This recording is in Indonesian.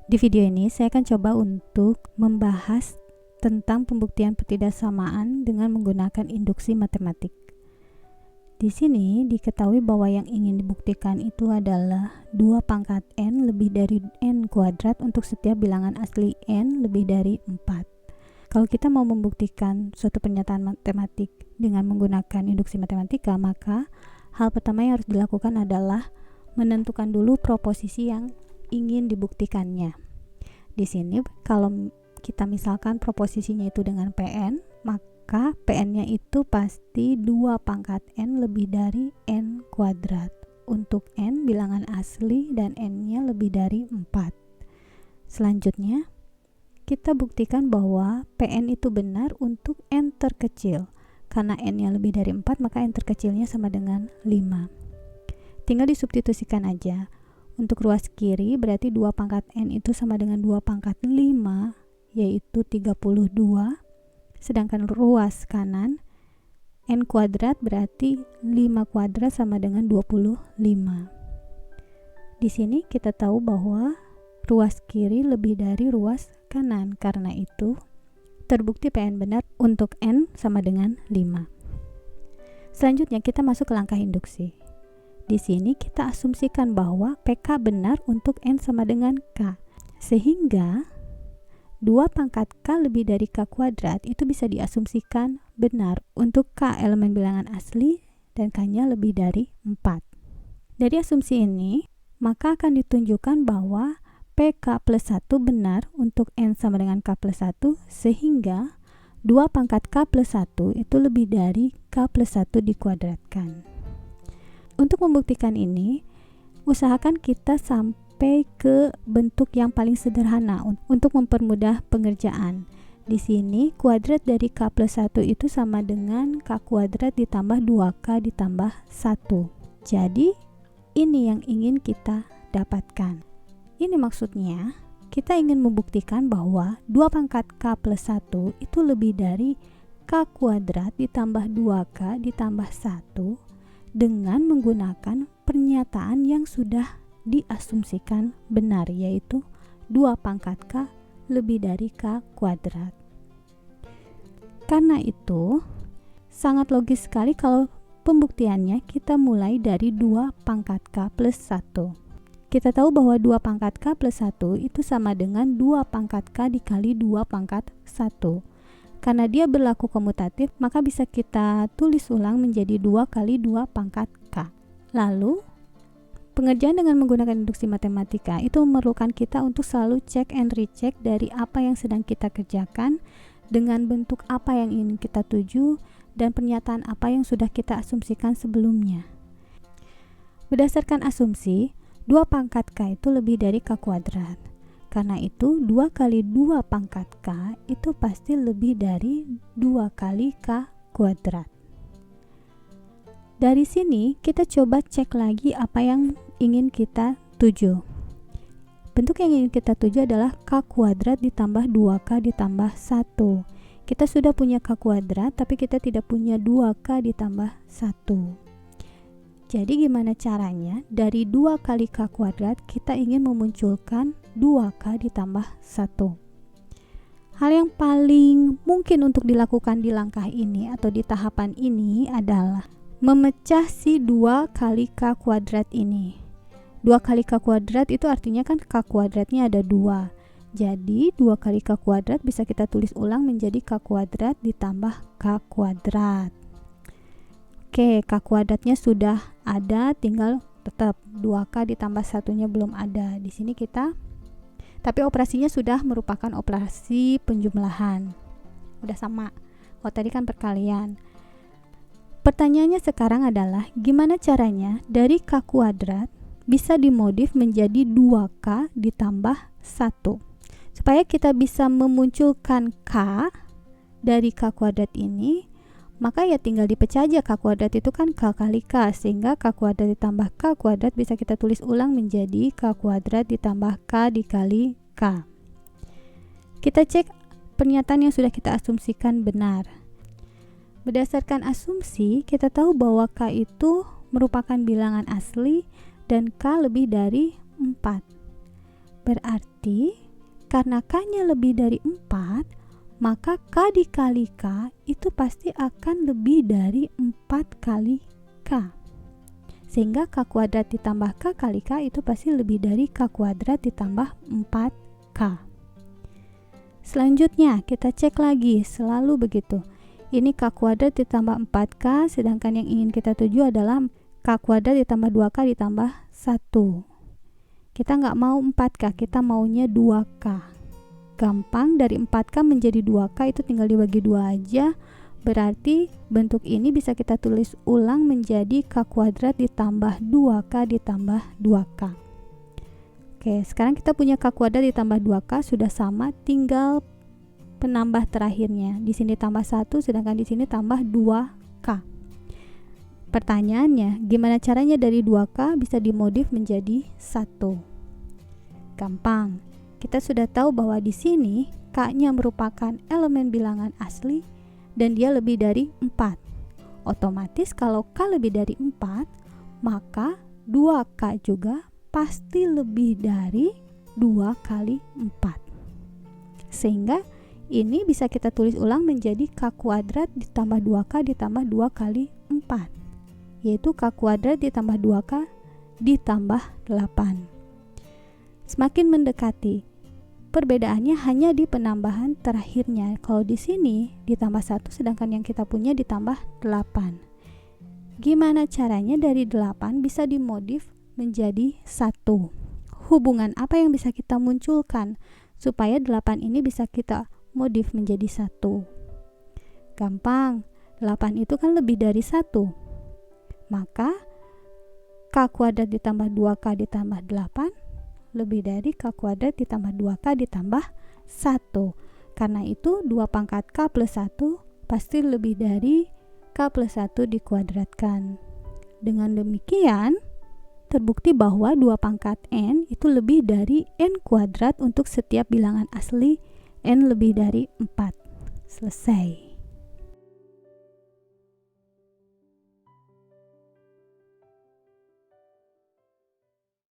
Di video ini saya akan coba untuk membahas tentang pembuktian pertidaksamaan dengan menggunakan induksi matematik. Di sini diketahui bahwa yang ingin dibuktikan itu adalah 2 pangkat n lebih dari n kuadrat untuk setiap bilangan asli n lebih dari 4. Kalau kita mau membuktikan suatu pernyataan matematik dengan menggunakan induksi matematika, maka hal pertama yang harus dilakukan adalah menentukan dulu proposisi yang ingin dibuktikannya. Di sini kalau kita misalkan proposisinya itu dengan Pn, maka Pn-nya itu pasti 2 pangkat n lebih dari n kuadrat untuk n bilangan asli dan n-nya lebih dari 4. Selanjutnya, kita buktikan bahwa Pn itu benar untuk n terkecil. Karena n-nya lebih dari 4, maka n terkecilnya sama dengan 5. Tinggal disubstitusikan aja. Untuk ruas kiri berarti 2 pangkat n itu sama dengan 2 pangkat 5, yaitu 32. Sedangkan ruas kanan n kuadrat berarti 5 kuadrat sama dengan 25. Di sini kita tahu bahwa ruas kiri lebih dari ruas kanan. Karena itu terbukti Pn benar untuk n sama dengan 5. Selanjutnya kita masuk ke langkah induksi. Di sini kita asumsikan bahwa PK benar untuk n sama dengan K. Sehingga 2 pangkat K lebih dari K kuadrat itu bisa diasumsikan benar untuk K elemen bilangan asli dan K-nya lebih dari 4. Dari asumsi ini, maka akan ditunjukkan bahwa PK plus 1 benar untuk n sama dengan K plus 1, sehingga 2 pangkat K plus 1 itu lebih dari K plus 1 dikuadratkan. Untuk membuktikan ini, usahakan kita sampai ke bentuk yang paling sederhana untuk mempermudah pengerjaan. Di sini, kuadrat dari K plus 1 itu sama dengan K kuadrat ditambah 2K ditambah 1. Jadi, ini yang ingin kita dapatkan. Ini maksudnya, kita ingin membuktikan bahwa 2 pangkat K plus 1 itu lebih dari K kuadrat ditambah 2K ditambah 1 dengan menggunakan pernyataan yang sudah diasumsikan benar, yaitu 2 pangkat K lebih dari K kuadrat. Karena itu, sangat logis sekali kalau pembuktiannya kita mulai dari 2 pangkat K plus 1. Kita tahu bahwa 2 pangkat K plus 1 itu sama dengan 2 pangkat K dikali 2 pangkat 1. Karena dia berlaku komutatif, maka bisa kita tulis ulang menjadi 2 kali 2 pangkat K. Lalu, pengerjaan dengan menggunakan induksi matematika itu memerlukan kita untuk selalu cek and recheck dari apa yang sedang kita kerjakan dengan bentuk apa yang ingin kita tuju dan pernyataan apa yang sudah kita asumsikan sebelumnya. Berdasarkan asumsi, 2 pangkat K itu lebih dari K kuadrat. Karena itu 2 kali 2 pangkat K itu pasti lebih dari 2 kali K kuadrat. Dari sini kita coba cek lagi apa yang ingin kita tuju. Bentuk yang ingin kita tuju adalah K kuadrat ditambah 2K ditambah 1. Kita sudah punya K kuadrat tapi kita tidak punya 2K ditambah 1. Jadi gimana caranya? Dari 2 kali K kuadrat kita ingin memunculkan 2K ditambah 1. Hal yang paling mungkin untuk dilakukan di langkah ini atau di tahapan ini adalah memecah si 2 kali K kuadrat ini. 2 kali K kuadrat itu artinya kan K kuadratnya ada 2. Jadi 2 kali K kuadrat bisa kita tulis ulang menjadi K kuadrat ditambah K kuadrat. Oke, K kuadratnya sudah ada, tinggal tetap 2K ditambah 1-nya belum ada. Di sini kita, tapi operasinya sudah merupakan operasi penjumlahan. Udah sama. Oh, tadi kan perkalian. Pertanyaannya sekarang adalah, gimana caranya dari K kuadrat bisa dimodif menjadi 2K ditambah 1? Supaya kita bisa memunculkan K dari K kuadrat ini, maka ya tinggal dipecah aja. K kuadrat itu kan K kali K, sehingga K kuadrat ditambah K kuadrat bisa kita tulis ulang menjadi K kuadrat ditambah K dikali K. Kita cek pernyataan yang sudah kita asumsikan benar. Berdasarkan asumsi, kita tahu bahwa K itu merupakan bilangan asli dan K lebih dari 4. Berarti Berarti karena K-nya lebih dari 4, maka K dikali K itu pasti akan lebih dari 4 kali K. Sehingga K kuadrat ditambah K kali K itu pasti lebih dari K kuadrat ditambah 4K. Selanjutnya kita cek lagi, selalu begitu. Ini K kuadrat ditambah 4K, sedangkan yang ingin kita tuju adalah K kuadrat ditambah 2K ditambah 1. Kita nggak mau 4K, kita maunya 2K. Gampang, dari 4K menjadi 2K itu tinggal dibagi 2 aja. Berarti bentuk ini bisa kita tulis ulang menjadi K kuadrat ditambah 2K ditambah 2K. Oke, sekarang kita punya K kuadrat ditambah 2K sudah sama, tinggal penambah terakhirnya. Di sini tambah 1, sedangkan di sini tambah 2K. Pertanyaannya, gimana caranya dari 2K bisa dimodif menjadi 1? Gampang. Kita sudah tahu bahwa di sini K-nya merupakan elemen bilangan asli dan dia lebih dari 4. Otomatis kalau K lebih dari 4, maka 2K juga pasti lebih dari 2 kali 4. Sehingga ini bisa kita tulis ulang menjadi K kuadrat ditambah 2K ditambah 2 kali 4, yaitu K kuadrat ditambah 2K ditambah 8. Semakin mendekati, perbedaannya hanya di penambahan terakhirnya. Kalau di sini ditambah 1, sedangkan yang kita punya ditambah 8. Gimana caranya dari 8 bisa dimodif menjadi 1? Hubungan apa yang bisa kita munculkan supaya 8 ini bisa kita modif menjadi 1? Gampang, 8 itu kan lebih dari 1. Maka K kuadrat ditambah 2K ditambah 8 lebih dari K kuadrat ditambah 2K ditambah 1. Karena itu 2 pangkat K plus 1 pasti lebih dari K plus 1 dikuadratkan. Dengan demikian, terbukti bahwa 2 pangkat N itu lebih dari N kuadrat untuk setiap bilangan asli N lebih dari 4. Selesai.